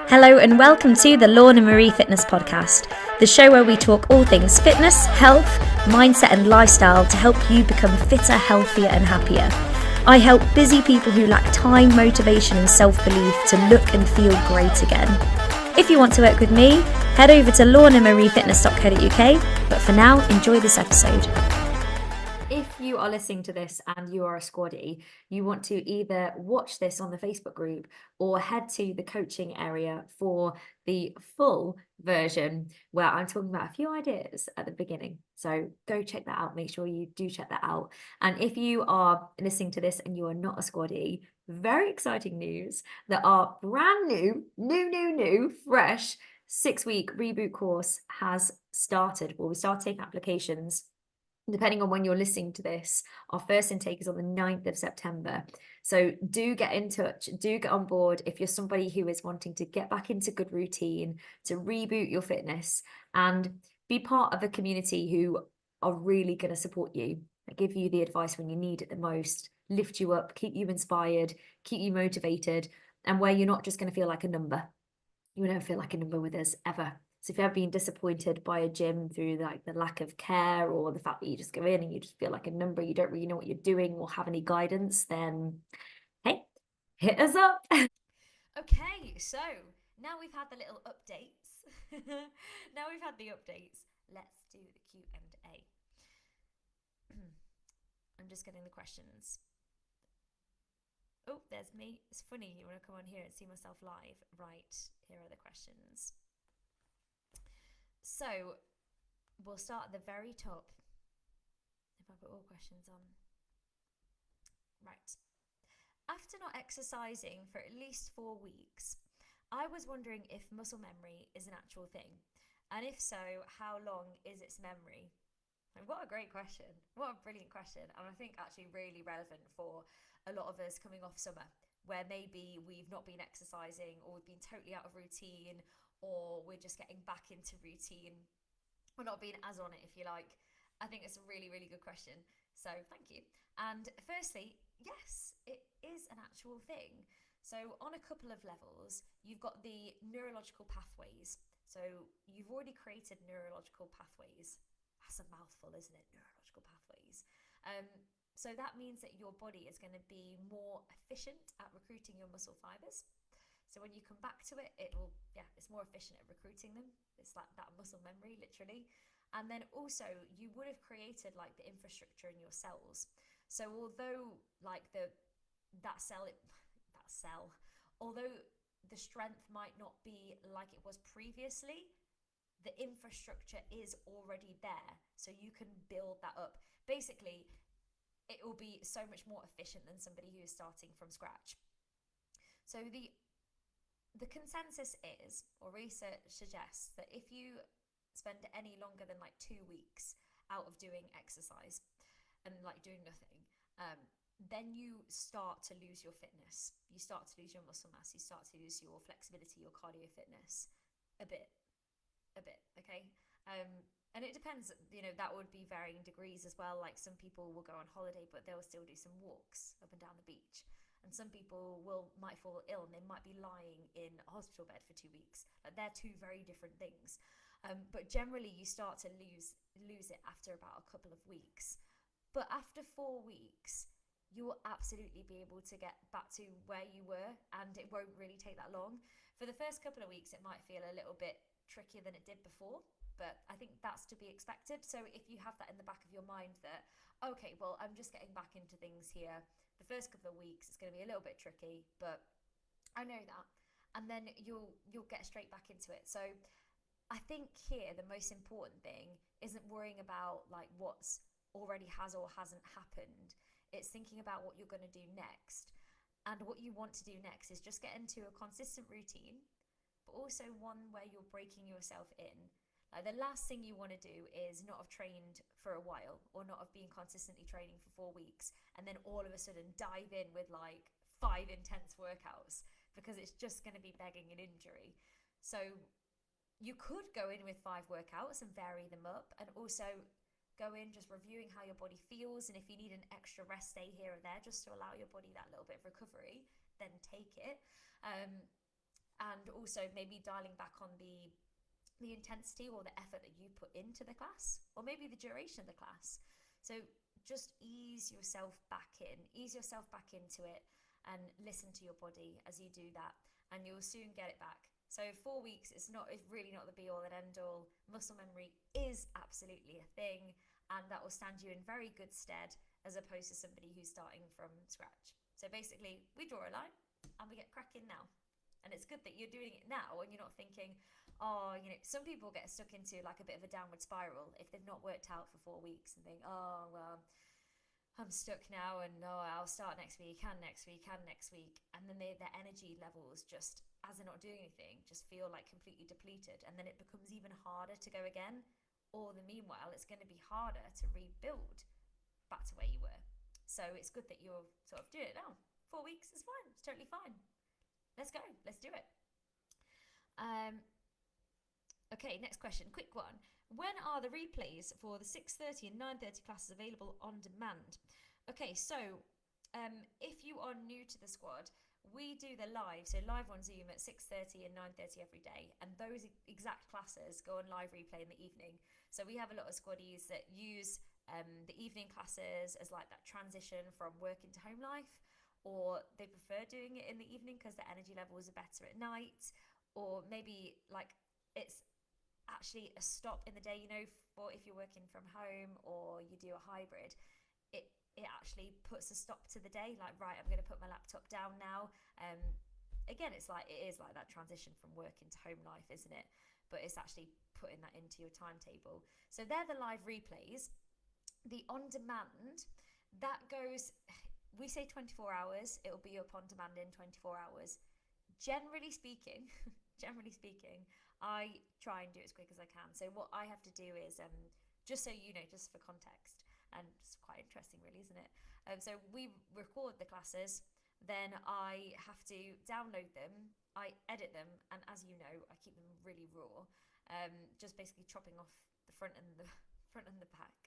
Hello and welcome to the Lorna Marie Fitness Podcast, the show where we talk all things fitness, health, mindset and lifestyle to help you become fitter, healthier and happier. I help busy people who lack time, motivation and self-belief to look and feel great again. If you want to work with me, head over to lornamariefitness.co.uk, but for now, enjoy this episode. If you are listening to this and you are a squaddy, you want to either watch this on the Facebook group or head to the coaching area for the full version where I'm talking about a few ideas at the beginning. So go check that out. Make sure you do check that out. And if you are listening to this and you are not a squaddy, very exciting news that our brand new, fresh 6-week reboot course has started. Well, we started taking applications. Depending on when you're listening to this, our first intake is on the 9th of September. So do get in touch, do get on board if you're somebody who is wanting to get back into good routine, to reboot your fitness and be part of a community who are really going to support you, give you the advice when you need it the most, lift you up, keep you inspired, keep you motivated, and where you're not just going to feel like a number. You will never feel like a number with us, ever. So if you've ever been disappointed by a gym through like the lack of care or the fact that you just go in and you just feel like a number, you don't really know what you're doing or have any guidance, then hey, hit us up. Okay, so now we've had the little updates. Let's do the Q&A. I'm just getting the questions. Oh, there's me. It's funny, you want to come on here and see myself live. Right, here are the questions. So, we'll start at the very top. If I put all questions on. Right. After not exercising for at least 4 weeks, I was wondering if muscle memory is an actual thing. And if so, how long is its memory? And what a great question. What a brilliant question. And I think actually really relevant for a lot of us coming off summer, where maybe we've not been exercising or we've been totally out of routine, or we're just getting back into routine. We're not being as on it, if you like. I think it's a really, really good question. So thank you. And firstly, yes, it is an actual thing. So on a couple of levels, you've got the neurological pathways. So you've already created neurological pathways. That's a mouthful, isn't it? Neurological pathways. So that means that your body is going to be more efficient at recruiting your muscle fibers. So when you come back to it, it's more efficient at recruiting them. It's like that muscle memory, literally. And then also you would have created like the infrastructure in your cells. So although like although the strength might not be like it was previously, the infrastructure is already there. So you can build that up. Basically, it will be so much more efficient than somebody who is starting from scratch. So the consensus is, or research suggests, that if you spend any longer than like 2 weeks out of doing exercise and like doing nothing, then you start to lose your fitness. You start to lose your muscle mass. You start to lose your flexibility, your cardio fitness a bit, okay? And it depends, that would be varying degrees as well. Like some people will go on holiday, but they'll still do some walks up and down the beach. And some people might fall ill and they might be lying in a hospital bed for 2 weeks. Like they're two very different things. But generally you start to lose it after about a couple of weeks. But after 4 weeks, you will absolutely be able to get back to where you were, and it won't really take that long. For the first couple of weeks, it might feel a little bit trickier than it did before, but I think that's to be expected. So if you have that in the back of your mind that, okay, well, I'm just getting back into things here. The first couple of weeks, it's going to be a little bit tricky, but I know that. And then you'll get straight back into it. So I think here the most important thing isn't worrying about like what's already has or hasn't happened. It's thinking about what you're going to do next. And what you want to do next is just get into a consistent routine, but also one where you're breaking yourself in. Like the last thing you want to do is not have trained for a while or not have been consistently training for 4 weeks and then all of a sudden dive in with like 5 intense workouts, because it's just going to be begging an injury. So you could go in with 5 workouts and vary them up, and also go in just reviewing how your body feels, and if you need an extra rest day here or there just to allow your body that little bit of recovery, then take it. And and also maybe dialing back on the intensity or the effort that you put into the class, or maybe the duration of the class. So just ease yourself back into it, and listen to your body as you do that, and you'll soon get it back. So 4 weeks it's really not the be all and end all. Muscle memory is absolutely a thing, and that will stand you in very good stead as opposed to somebody who's starting from scratch. So basically, we draw a line and we get cracking now. And it's good that you're doing it now and you're not thinking, oh, some people get stuck into like a bit of a downward spiral if they've not worked out for 4 weeks and think, oh, well, I'm stuck now, and I'll start next week and next week and next week. And then their energy levels, just as they're not doing anything, just feel like completely depleted. And then it becomes even harder to go again. Or the meanwhile, it's going to be harder to rebuild back to where you were. So it's good that you're sort of doing it now. 4 weeks is fine. It's totally fine. Let's go. Let's do it. Okay, next question. Quick one. When are the replays for the 6:30 and 9:30 classes available on demand? Okay, so if you are new to the squad, we do the live, so live on Zoom at 6:30 and 9:30 every day, and those exact classes go on live replay in the evening. So we have a lot of squaddies that use the evening classes as like that transition from work into home life, or they prefer doing it in the evening because their energy levels are better at night, or maybe like it's actually a stop in the day, for if you're working from home or you do a hybrid, it actually puts a stop to the day, like, right, I'm going to put my laptop down now. Again, it is like that transition from work into home life, isn't it? But it's actually putting that into your timetable. So they're the live replays. The on demand, that goes, we say 24 hours, it'll be up on demand in 24 hours. Generally speaking, I try and do it as quick as I can. So what I have to do is, just so you know, just for context, and it's quite interesting really, isn't it? So we record the classes, then I have to download them, I edit them, and as you know, I keep them really raw, just basically chopping off the front and the back.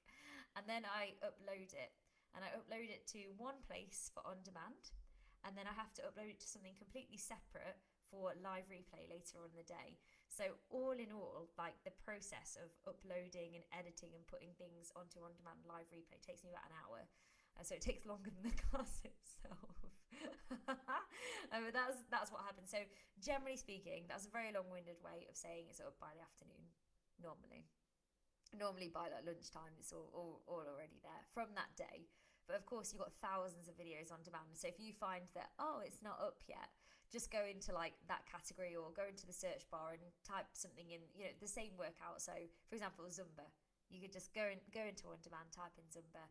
And then I upload it, and I upload it to one place for on demand, and then I have to upload it to something completely separate for live replay later on in the day. So all in all, like the process of uploading and editing and putting things onto on-demand live replay takes me about an hour. So it takes longer than the class itself. But that's what happens. So generally speaking, that's a very long-winded way of saying it's up by the afternoon, normally. Normally by like lunchtime, it's all already there from that day. But of course, you've got thousands of videos on demand. So if you find that, oh, it's not up yet, just go into like that category or go into the search bar and type something in, the same workout. So for example, Zumba, you could just go into on demand, type in Zumba.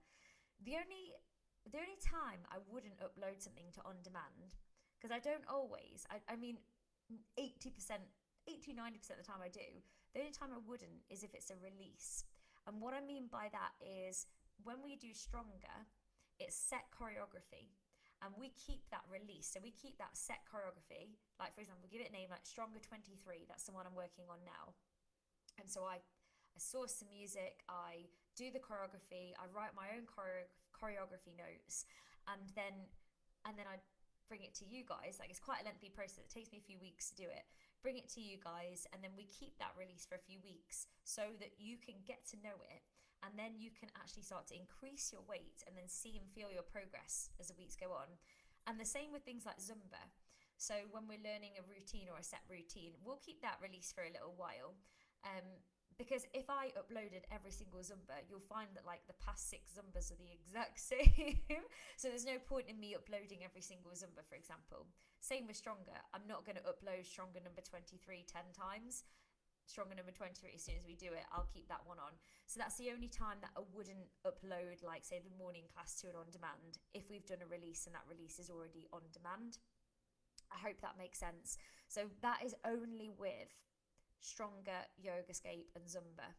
The only time I wouldn't upload something to on demand, because I don't always, I mean 80%, 80-90% of the time I do, the only time I wouldn't is if it's a release. And what I mean by that is when we do stronger, it's set choreography, and we keep that release. So we keep that set choreography, like for example, give it a name like Stronger 23, that's the one I'm working on now. And so I source some music, I do the choreography, I write my own choreography notes, and then I bring it to you guys. Like, it's quite a lengthy process, it takes me a few weeks to do it. Bring it to you guys, and then we keep that release for a few weeks so that you can get to know it, and then you can actually start to increase your weight and then see and feel your progress as the weeks go on. And the same with things like Zumba. So when we're learning a routine or a set routine, we'll keep that release for a little while, because if I uploaded every single Zumba, you'll find that like the past 6 Zumbas are the exact same. So there's no point in me uploading every single Zumba, for example. Same with Stronger. I'm not going to upload Stronger number 23 10 times. Stronger number 23, as soon as we do it, I'll keep that one on. So that's the only time that I wouldn't upload, like say the morning class to an on demand, if we've done a release and that release is already on demand. I hope that makes sense. So that is only with Stronger, Yogascape and Zumba.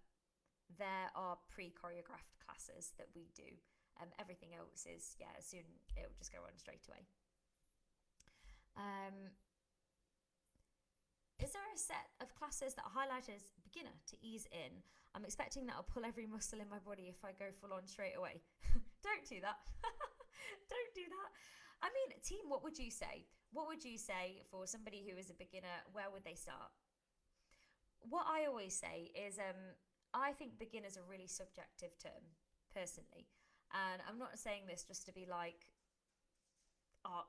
There are pre-choreographed classes that we do. Everything else is, soon it'll just go on straight away. Is there a set of classes that are highlighted as beginner to ease in? I'm expecting that I'll pull every muscle in my body if I go full on straight away. Don't do that. Don't do that. I mean, team, what would you say? What would you say for somebody who is a beginner? Where would they start? What I always say is, I think beginner's a really subjective term, personally. And I'm not saying this just to be like, ar-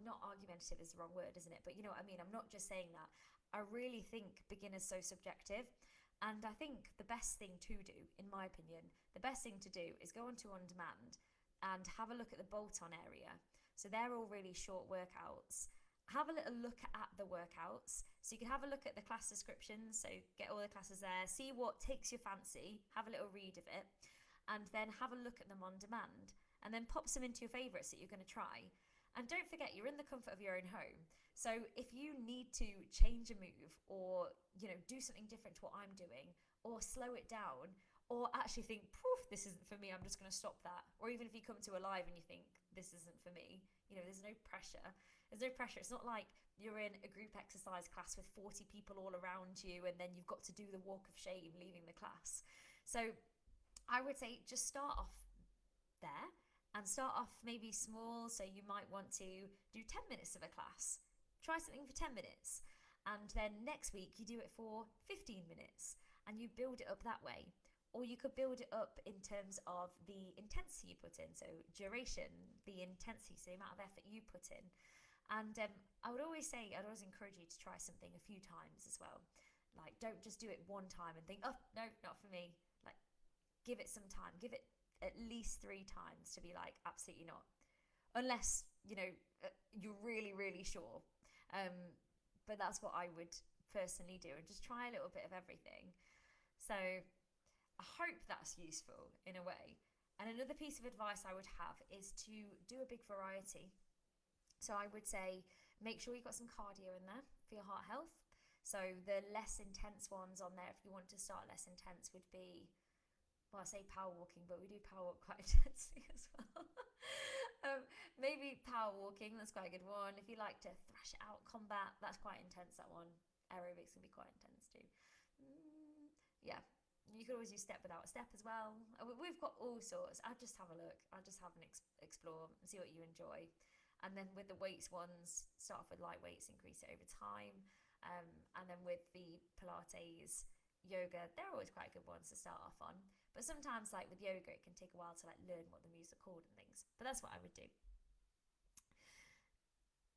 not argumentative is the wrong word, isn't it? But you know what I mean? I'm not just saying that. I really think beginner's so subjective. And I think the best thing to do, in my opinion, the best thing to do is go onto On Demand and have a look at the bolt on area. So they're all really short workouts. Have a little look at the workouts. So you can have a look at the class descriptions. So get all the classes there, see what takes your fancy, have a little read of it, and then have a look at them on demand. And then pop some into your favourites that you're going to try. And don't forget, you're in the comfort of your own home. So if you need to change a move or, you know, do something different to what I'm doing or slow it down or actually think, poof, this isn't for me, I'm just going to stop that. Or even if you come to a live and you think, this isn't for me, you know, there's no pressure. There's no pressure. It's not like you're in a group exercise class with 40 people all around you and then you've got to do the walk of shame leaving the class. So I would say just start off there and start off maybe small. So you might want to do 10 minutes of a class. Try something for 10 minutes. And then next week you do it for 15 minutes and you build it up that way. Or you could build it up in terms of the intensity you put in. So duration, the intensity, so the amount of effort you put in. And I would always say, I'd always encourage you to try something a few times as well. Like, don't just do it one time and think, oh, no, not for me. Like, give it some time. Give it at least 3 times to be like, absolutely not. Unless, you know, you're really, really sure. But that's what I would personally do, and just try a little bit of everything. So I hope that's useful in a way. And another piece of advice I would have is to do a big variety. So I would say make sure you've got some cardio in there for your heart health. So the less intense ones on there, if you want to start less intense, would be, well, I say power walking, but we do power walk quite intensely as well. Maybe power walking, that's quite a good one. If you like to thrash it out, combat, that's quite intense, that one. Aerobics can be quite intense too. Yeah, you could always use step without a step as well. We've got all sorts. I'd just have a look. I'd just have an explore and see what you enjoy. And then with the weights ones, start off with light weights, increase it over time. And then with the Pilates, yoga, they're always quite good ones to start off on. But sometimes, like with yoga, it can take a while to like learn what the moves are called and things. But that's what I would do.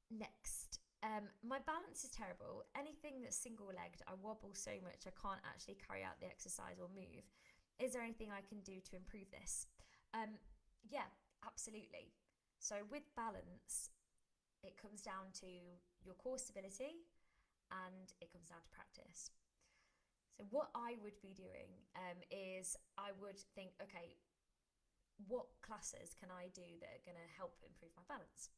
Next, my balance is terrible. Anything that's single-legged, I wobble so much I can't actually carry out the exercise or move. Is there anything I can do to improve this? Yeah, absolutely. So with balance, it comes down to your core stability and it comes down to practice. So what I would be doing is I would think, okay, what classes can I do that are going to help improve my balance?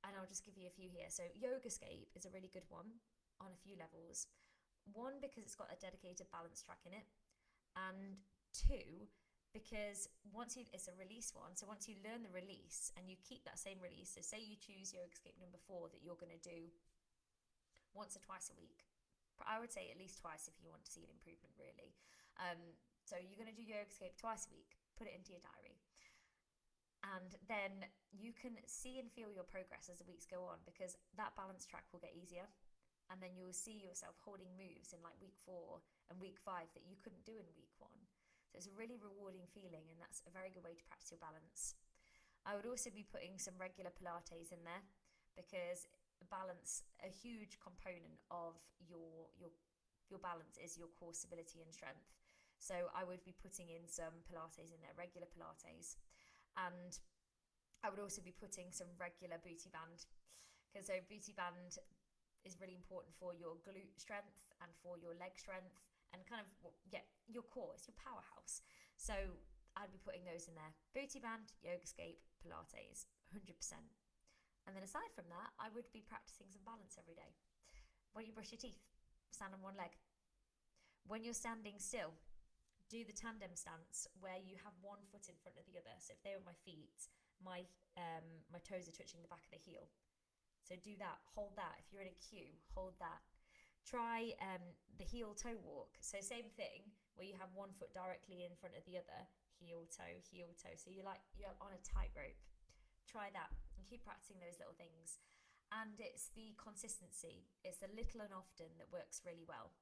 And I'll just give you a few here. So Yogascape is a really good one on a few levels. One, because it's got a dedicated balance track in it. And 2, because it's a release one. So once you learn the release and you keep that same release, so say you choose Yogascape number 4 that you're going to do once or twice a week. I would say at least twice if you want to see an improvement, really. So you're going to do Yogascape twice a week. Put it into your diary. And then you can see and feel your progress as the weeks go on, because that balance track will get easier. And then you'll see yourself holding moves in like week 4 and week 5 that you couldn't do in week 1. So it's a really rewarding feeling, and that's a very good way to practice your balance. I would also be putting some regular Pilates in there, because balance, a huge component of your balance is your core stability and strength. So I would be putting in some Pilates in there, regular Pilates. And I would also be putting some regular booty band, because so booty band is really important for your glute strength and for your leg strength and kind of, yeah, your core. It's your powerhouse. So I'd be putting those in there. Booty band, Yogascape, Pilates, 100%. And then aside from that, I would be practicing some balance every day. When you brush your teeth, stand on one leg. When you're standing still, do the tandem stance where you have one foot in front of the other. So if they were my feet, my toes are touching the back of the heel. So do that, hold that. If you're in a queue, hold that. Try the heel toe walk. So same thing, where you have one foot directly in front of the other, heel toe, heel toe. So you're on a tightrope. Try that and keep practicing those little things. And it's the consistency, it's the little and often that works really well.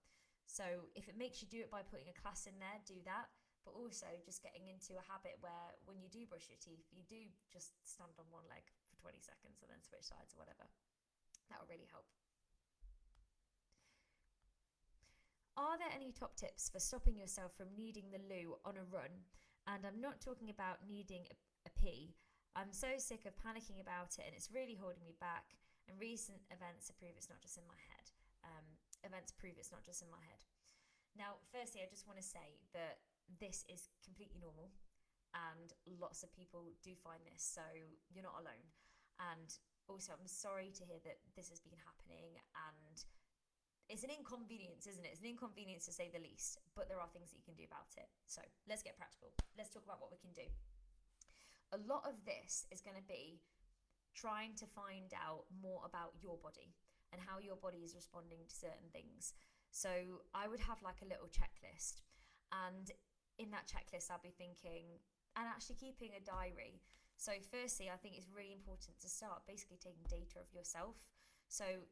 So if it makes you do it by putting a class in there, do that. But also just getting into a habit where when you do brush your teeth, you do just stand on one leg for 20 seconds and then switch sides or whatever. That will really help. Are there any top tips for stopping yourself from needing the loo on a run? And I'm not talking about needing a pee. I'm so sick of panicking about it and it's really holding me back. And recent events prove it's not just in my head. Now, firstly, I just want to say that this is completely normal and lots of people do find this, so you're not alone. And also, I'm sorry to hear that this has been happening, and it's an inconvenience, isn't it? It's an inconvenience to say the least, but there are things that you can do about it. So let's get practical. Let's talk about what we can do. A lot of this is going to be trying to find out more about your body and how your body is responding to certain things. So I would have like a little checklist, and in that checklist I'll be thinking and actually keeping a diary. So firstly, I think it's really important to start basically taking data of yourself. So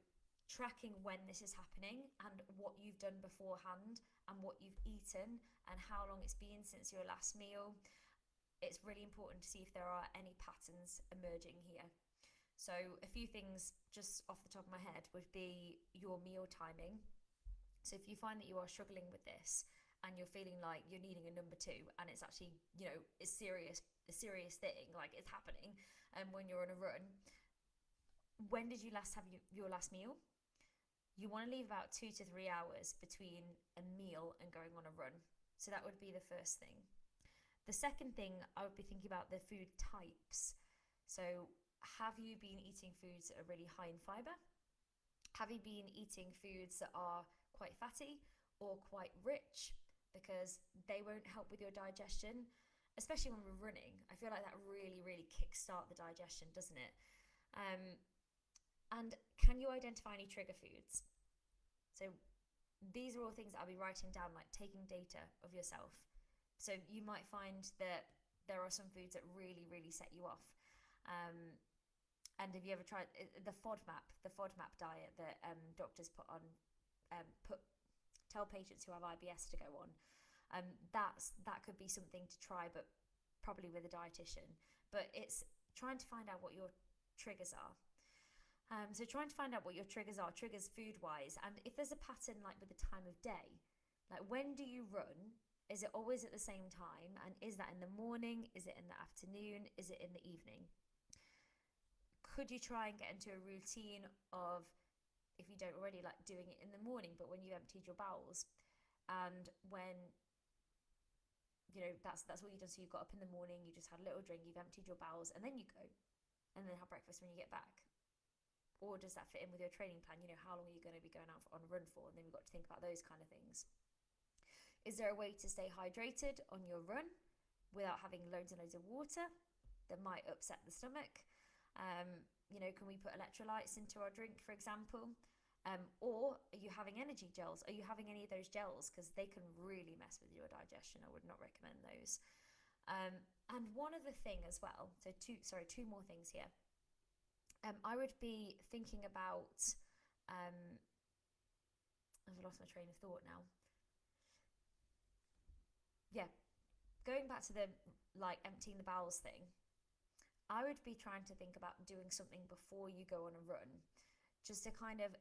tracking when this is happening and what you've done beforehand and what you've eaten and how long it's been since your last meal. It's really important to see if there are any patterns emerging here. So a few things just off the top of my head would be your meal timing. So if you find that you are struggling with this and you're feeling like you're needing a number two and it's actually, it's a serious thing, like it's happening, and when you're on a run, when did you last have your last meal? You want to leave about 2 to 3 hours between a meal and going on a run. So that would be the first thing. The second thing, I would be thinking about the food types. So have you been eating foods that are really high in fibre? Have you been eating foods that are quite fatty or quite rich? Because they won't help with your digestion, especially when we're running. I feel like that really, really kickstart the digestion, doesn't it? And can you identify any trigger foods? So these are all things that I'll be writing down, like taking data of yourself. So you might find that there are some foods that really, really set you off. And have you ever tried the FODMAP diet that doctors tell patients who have IBS to go on? That could be something to try, but probably with a dietitian. But it's trying to find out what your triggers are. So trying to find out what your triggers are, triggers food-wise, and if there's a pattern like with the time of day, like when do you run? Is it always at the same time? And is that in the morning? Is it in the afternoon? Is it in the evening? Could you try and get into a routine of, if you don't already, like doing it in the morning, but when you emptied your bowels, and when that's what you done. So you got up in the morning, you just had a little drink, you've emptied your bowels, and then you go and then have breakfast when you get back. Or does that fit in with your training plan? How long are you going to be going out on a run for? And then we've got to think about those kind of things. Is there a way to stay hydrated on your run without having loads and loads of water that might upset the stomach? Can we put electrolytes into our drink, for example? Or are you having energy gels? Are you having any of those gels? Because they can really mess with your digestion. I would not recommend those. And one other thing as well, so two more things here. I would be thinking about, I've lost my train of thought now. Yeah, going back to the emptying the bowels thing, I would be trying to think about doing something before you go on a run, just to kind of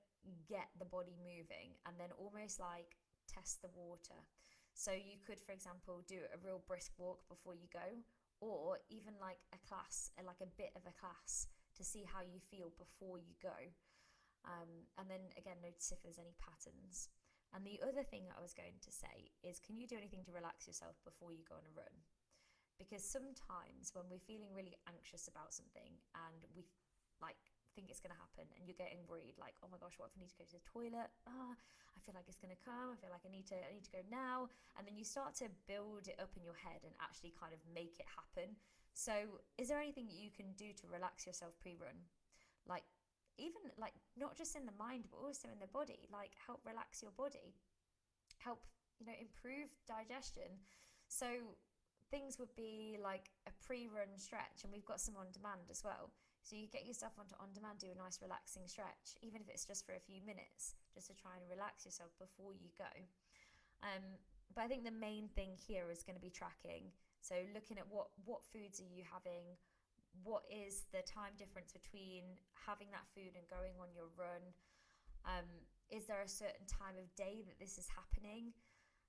get the body moving and then almost like test the water. So you could, for example, do a real brisk walk before you go, or even like a class, like a bit of a class, to see how you feel before you go. And then again, notice if there's any patterns. And the other thing that I was going to say is, can you do anything to relax yourself before you go on a run? Because sometimes when we're feeling really anxious about something and we think it's going to happen, and you're getting worried, like, oh my gosh, what if I need to go to the toilet? I feel like it's going to come. I feel like I need to go now. And then you start to build it up in your head and actually kind of make it happen. So is there anything that you can do to relax yourself pre-run? Like, even like not just in the mind, but also in the body, like help relax your body, help, improve digestion. So things would be like a pre-run stretch, and we've got some on demand as well. So you get yourself onto on demand, do a nice relaxing stretch, even if it's just for a few minutes, just to try and relax yourself before you go. But I think the main thing here is going to be tracking. So looking at what foods are you having, what is the time difference between having that food and going on your run. Is there a certain time of day that this is happening,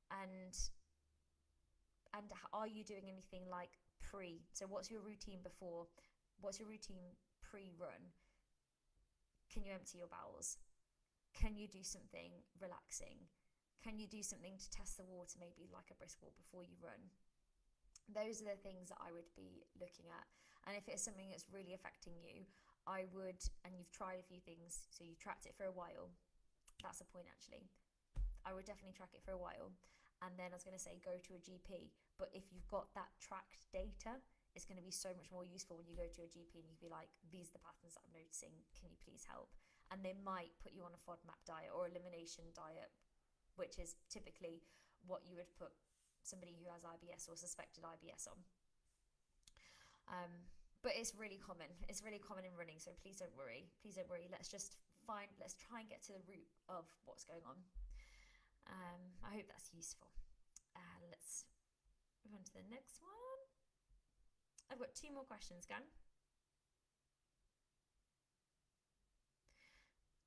and are you doing anything like pre? So what's your routine before? What's your routine pre-run? Can you empty your bowels? Can you do something relaxing? Can you do something to test the water, maybe like a brisk walk before you run? Those are the things that I would be looking at. And if it's something that's really affecting you, I would, and you've tried a few things, so you've tracked it for a while, that's the point actually. I would definitely track it for a while. And then I was going to say go to a GP. But if you've got that tracked data, it's going to be so much more useful when you go to a GP and you can be like, these are the patterns that I'm noticing. Can you please help? And they might put you on a FODMAP diet or elimination diet, which is typically what you would put somebody who has IBS or suspected IBS on. But it's really common. It's really common in running. So please don't worry. Please don't worry. Let's try and get to the root of what's going on. I hope that's useful. Let's move on to the next one. I've got 2 more questions, Gan.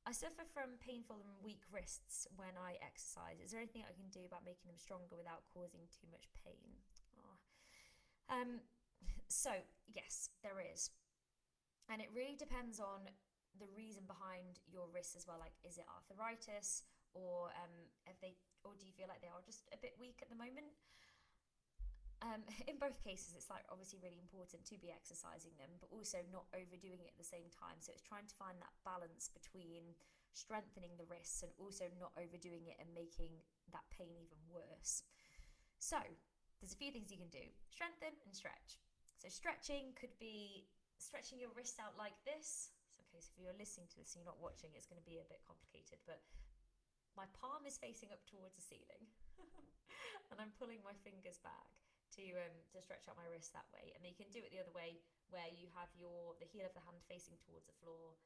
I suffer from painful and weak wrists when I exercise. Is there anything I can do about making them stronger without causing too much pain? So, yes, there is. And it really depends on the reason behind your wrists as well. Like, is it arthritis, or do you feel like they are just a bit weak at the moment? In both cases, it's like obviously really important to be exercising them, but also not overdoing it at the same time. So it's trying to find that balance between strengthening the wrists and also not overdoing it and making that pain even worse. So there's a few things you can do: strengthen and stretch. So stretching could be stretching your wrists out like this. So in case if you're listening to this and you're not watching, it's going to be a bit complicated, but my palm is facing up towards the ceiling and I'm pulling my fingers back to stretch out my wrist that way. And then you can do it the other way, where you have the heel of the hand facing towards the floor,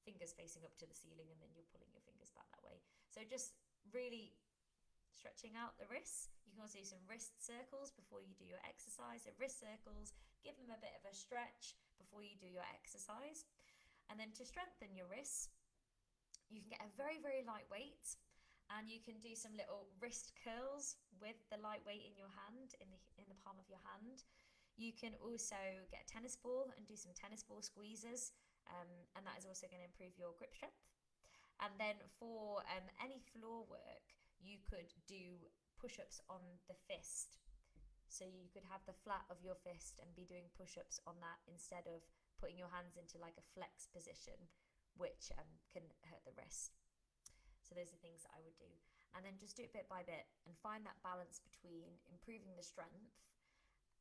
fingers facing up to the ceiling, and then you're pulling your fingers back that way. So just really stretching out the wrists. You can also do some wrist circles before you do your exercise. So wrist circles, give them a bit of a stretch before you do your exercise. And then to strengthen your wrists, you can get a very, very light weight, and you can do some little wrist curls with the light weight in your hand, in the palm of your hand. You can also get a tennis ball and do some tennis ball squeezes, and that is also going to improve your grip strength. And then for any floor work, you could do push-ups on the fist. So you could have the flat of your fist and be doing push-ups on that instead of putting your hands into like a flex position, which can hurt the wrist. So those are things that I would do. And then just do it bit by bit and find that balance between improving the strength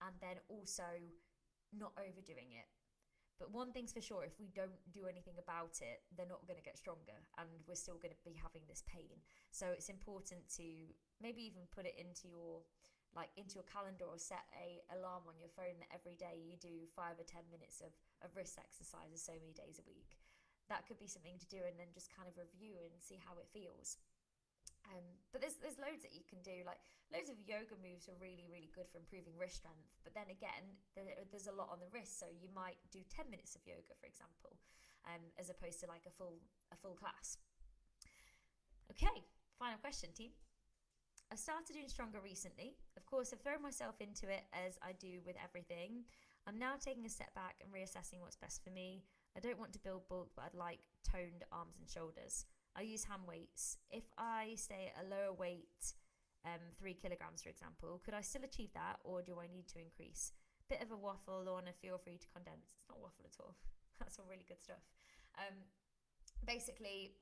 and then also not overdoing it. But one thing's for sure, if we don't do anything about it, they're not going to get stronger and we're still going to be having this pain. So it's important to maybe even put it into your calendar, or set a alarm on your phone that every day you do 5 or 10 minutes of wrist exercises so many days a week. That could be something to do, and then just kind of review and see how it feels. But there's loads that you can do. Like loads of yoga moves are really, really good for improving wrist strength. But then again, there's a lot on the wrist, so you might do 10 minutes of yoga, for example, as opposed to like a full class. Okay, final question, team. I started doing stronger recently. Of course, I've thrown myself into it as I do with everything. I'm now taking a step back and reassessing what's best for me. I don't want to build bulk, but I'd like toned arms and shoulders. I use hand weights. If I stay at a lower weight, 3 kilograms, for example, could I still achieve that, or do I need to increase? Bit of a waffle, Lorna, feel free to condense. It's not waffle at all. That's all really good stuff. Basically,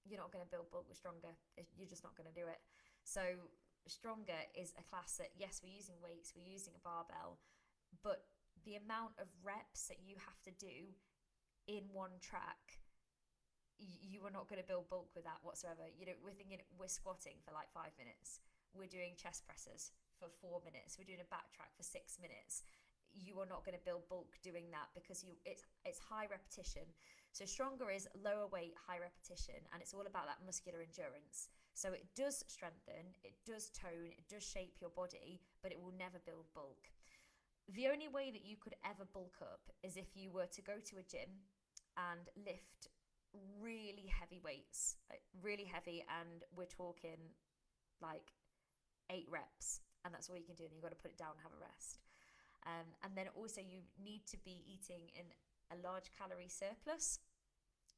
you're not going to build bulk with stronger. You're just not going to do it. So stronger is a class that, yes, we're using weights, we're using a barbell, but the amount of reps that you have to do in one track, you are not going to build bulk with that whatsoever. You know, we're squatting for like 5 minutes. We're doing chest presses for 4 minutes. We're doing a back track for 6 minutes. you are not going to build bulk doing that, because it's high repetition. So stronger is lower weight, high repetition, and it's all about that muscular endurance. So it does strengthen, it does tone, it does shape your body, but it will never build bulk. The only way that you could ever bulk up is if you were to go to a gym and lift really heavy weights, like really heavy, and we're talking like 8 reps, and that's all you can do, and you've got to put it down and have a rest. And then also you need to be eating in a large calorie surplus,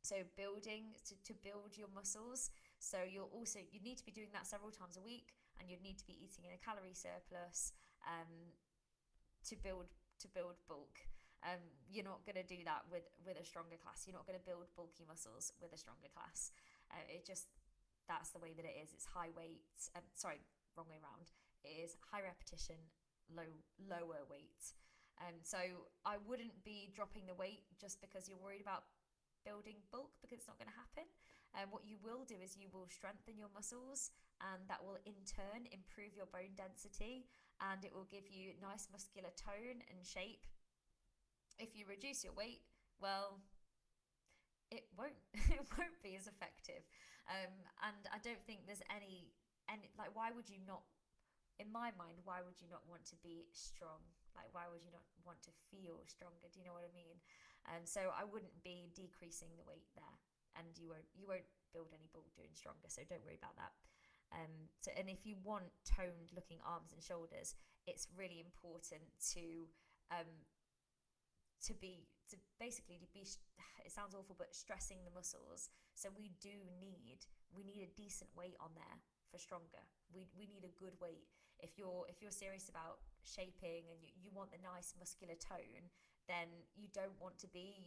so building to build your muscles. So you need to be doing that several times a week, and you'd need to be eating in a calorie surplus to build bulk. You're not going to do that with a stronger class. You're not going to build bulky muscles with a stronger class. That's the way that it is. It's high weight. Sorry, wrong way around. It is high repetition, lower weight. So I wouldn't be dropping the weight just because you're worried about building bulk, because it's not going to happen. What you will do is you will strengthen your muscles, and that will in turn improve your bone density, and it will give you nice muscular tone and shape. If you reduce your weight, well, it won't it won't be as effective. And I don't think there's any like, why would you not, in my mind, why would you not want to be strong? Like, why would you not want to feel stronger? Do you know what I mean? So I wouldn't be decreasing the weight there, and you won't build any bulk doing stronger. So don't worry about that. And if you want toned looking arms and shoulders, it's really important to basically be, it sounds awful, but stressing the muscles. So we need a decent weight on there for stronger. We need a good weight. If you're serious about shaping and you want the nice muscular tone, then you want to be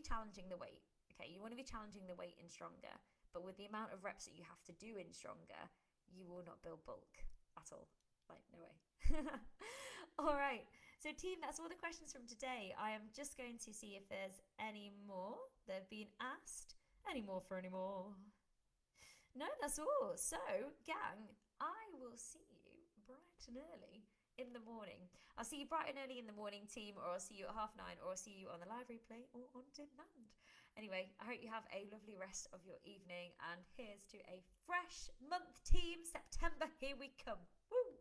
challenging the weight. Okay, you want to be challenging the weight in stronger, but with the amount of reps that you have to do in stronger, you will not build bulk at all. Like, no way. All right. So team, that's all the questions from today. I am just going to see if there's any more that have been asked. Any more for any more? No, that's all. So, gang, I will see you bright and early in the morning. I'll see you bright and early in the morning, team, or I'll see you at 9:30, or I'll see you on the live replay or on demand. Anyway, I hope you have a lovely rest of your evening, and here's to a fresh month, team. September, here we come. Woo!